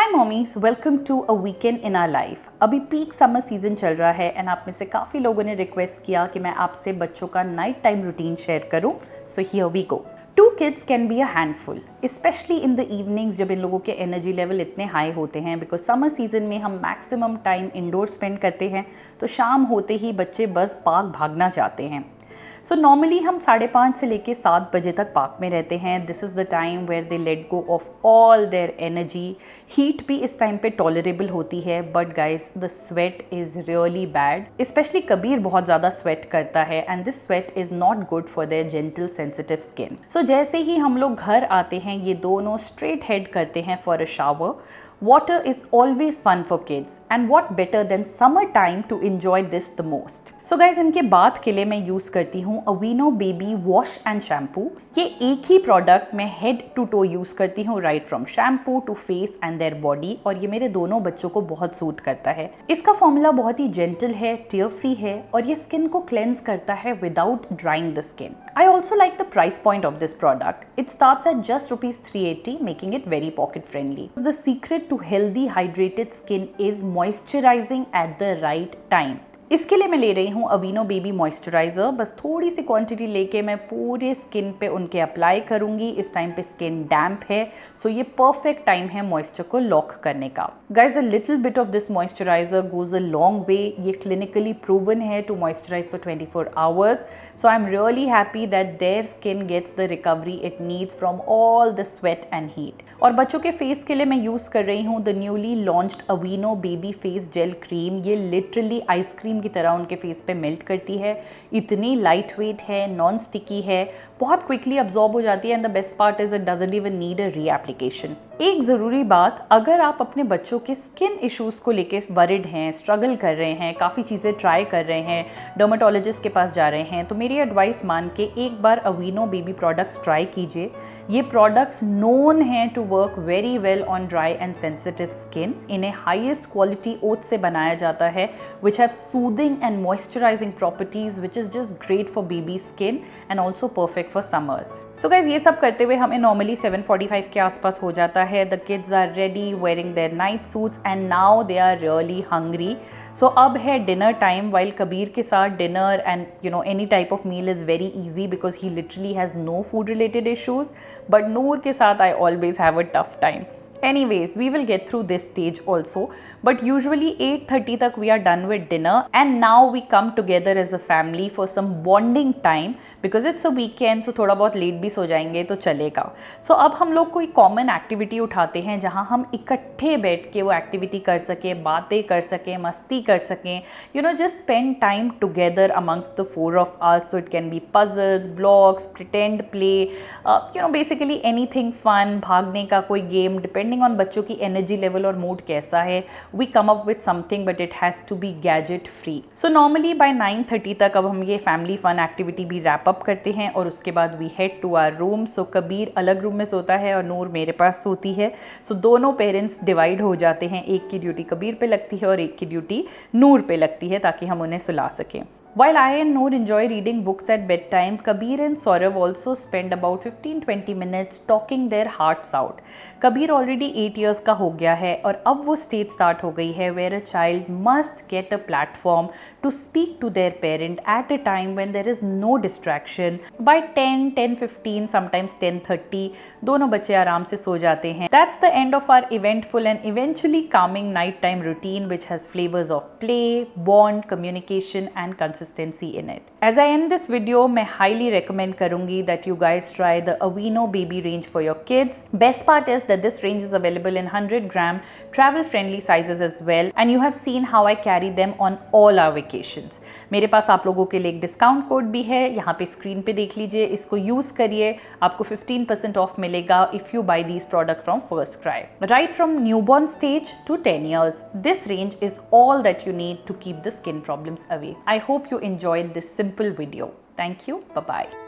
Hi mommies, welcome to a weekend in our life. अभी peak summer season चल रहा है एंड आप में से काफ़ी लोगों ने रिक्वेस्ट किया कि मैं आपसे बच्चों का नाइट टाइम रूटीन शेयर करूं। So here we go. 2 kids can be a handful, especially in the evenings जब इन लोगों के एनर्जी लेवल इतने हाई होते हैं, बिकॉज समर सीजन में हम मैक्सिमम टाइम इंडोर स्पेंड करते हैं, तो शाम होते ही बच्चे बस पार्क भागना चाहते हैं। सो नॉर्मली हम 5:30 से लेके 7 बजे तक पार्क में रहते हैं। This is the time where they let go of all their energy. Heat भी इस टाइम पे टॉलरेबल होती है, but guys the sweat is really bad. Specially Kabir बहुत ज़्यादा स्वेट करता है and this sweat is not good for their gentle sensitive skin. So जैसे ही हम लोग घर आते हैं, ये दोनों स्ट्रेट हेड करते हैं for a shower. Water is always fun for kids and what better than summer time to enjoy this the most. So guys, इनके बाथ के लिए मैं यूज़ करती हूँ Aveeno baby wash and shampoo. ये एक ही प्रोडक्ट मैं हेड टू टो यूज़ करती हूँ, right from shampoo to face and their body, और ये मेरे दोनों बच्चों को बहुत सूट करता है। इसका फॉर्मूला बहुत ही जेंटल है, टीयर फ्री है और ये स्किन को क्लेंस करता है without drawing the skin. I also like the price point of this product. It starts at just ₹380, making it very pocket friendly. The secret to healthy hydrated skin is moisturizing at the right time. इसके लिए मैं ले रही हूँ Aveeno baby moisturiser. बस थोड़ी सी quantity लेके मैं पूरे स्किन पे उनके अप्लाई करूँगी। इस टाइम पे स्किन डैम्प है, सो ये परफेक्ट टाइम है मॉइस्चर को लॉक करने का। Guys, a little bit of this moisturiser goes a long way. ये क्लिनिकली प्रूवन है to moisturise for 24 hours. So I am really happy that their skin gets the recovery it needs from all the sweat and heat. और बच्चों के face के लिए मैं use कर रही हूँ the newly launched अवीनो baby face gel cream. ये लिटरली आइसक्रीम की तरह उनके फेस पे मेल्ट करती है। इतनी लाइट वेट है, नॉन स्टिकी है, बहुत क्विकली अब्जॉर्ब हो जाती है and the best part is it doesn't even need a reapplication. एक ज़रूरी बात, अगर आप अपने बच्चों के स्किन इश्यूज़ को लेके वरिड हैं, स्ट्रगल कर रहे हैं, काफ़ी चीज़ें ट्राई कर रहे हैं, डर्माटोलॉजिस्ट के पास जा रहे हैं, तो मेरी एडवाइस मान के एक बार अवीनो बेबी प्रोडक्ट्स ट्राई कीजिए। ये प्रोडक्ट्स नोन हैं to work very well on dry and sensitive skin. इन्हें हाईएस्ट क्वालिटी ओट से बनाया जाता है, which have soothing and moisturizing properties, which is just great for baby skin and also perfect for summers. So guys, ये सब करते हुए हमें normally 7:45 के आसपास हो जाता है। The kids are ready, wearing their night suits and now they are really hungry. So अब है dinner time. While कबीर के साथ dinner and any type of meal is very easy because he literally has no food related issues, but नूर के साथ I always have a tough time. Anyways, we will get through this stage also, but usually 8:30 तक we are done with dinner and now we come together as a family for some bonding time because it's a weekend, so थोड़ा बहुत late भी सो जाएंगे तो चलेगा। So अब हम लोग कोई कॉमन एक्टिविटी उठाते हैं जहाँ हम इकट्ठे बैठ के वो एक्टिविटी कर सकें, बातें कर सकें, मस्ती कर सकें, just spend time together amongst the 4 of us. So it can be puzzles, blocks, pretend play, basically anything fun, भागने का कोई गेम, डिपेंडिंग ऑन बच्चों की एनर्जी लेवल और मूड कैसा है, we come up with something but it has to be gadget free. So normally by 9:30 तक अब हम ये फैमिली फन एक्टिविटी भी रैप अप करते हैं और उसके बाद we head to our room. So Kabir अलग रूम में सोता है और नूर मेरे पास सोती है। सो दोनों पेरेंट्स डिवाइड हो जाते हैं, एक की ड्यूटी कबीर पे लगती है और एक की ड्यूटी नूर पे लगती है ताकि हम उन्हें सुला सकें। While I and Noor enjoy reading books at bedtime, Kabir and Saurav also spend about 15-20 minutes talking their hearts out. Kabir already 8 years का हो गया है और अब वो stage start हो गई है where a child must get a platform to speak to their parent at a time when there is no distraction. By 10, 10:15, sometimes 10:30, दोनों बच्चे आराम से सो जाते हैं. That's the end of our eventful and eventually calming nighttime routine which has flavors of play, bond, communication and consistency in it. As I end this video, मैं highly recommend करूँगी that you guys try the Aveeno baby range for your kids. Best part is that this range is available in 100-gram travel friendly sizes as well and you have seen how I carry them on all our vacations. मेरे पास आप लोगों के लिए एक discount code भी है, यहाँ पे स्क्रीन पे देख लीजिए, इसको यूज़ करिए, आपको 15% ऑफ मिलेगा if you buy these products from First Cry. Right from newborn stage to 10 years, this range is all that you need to keep the skin problems away. I hope you enjoyed this simple video. Thank you. Bye-bye.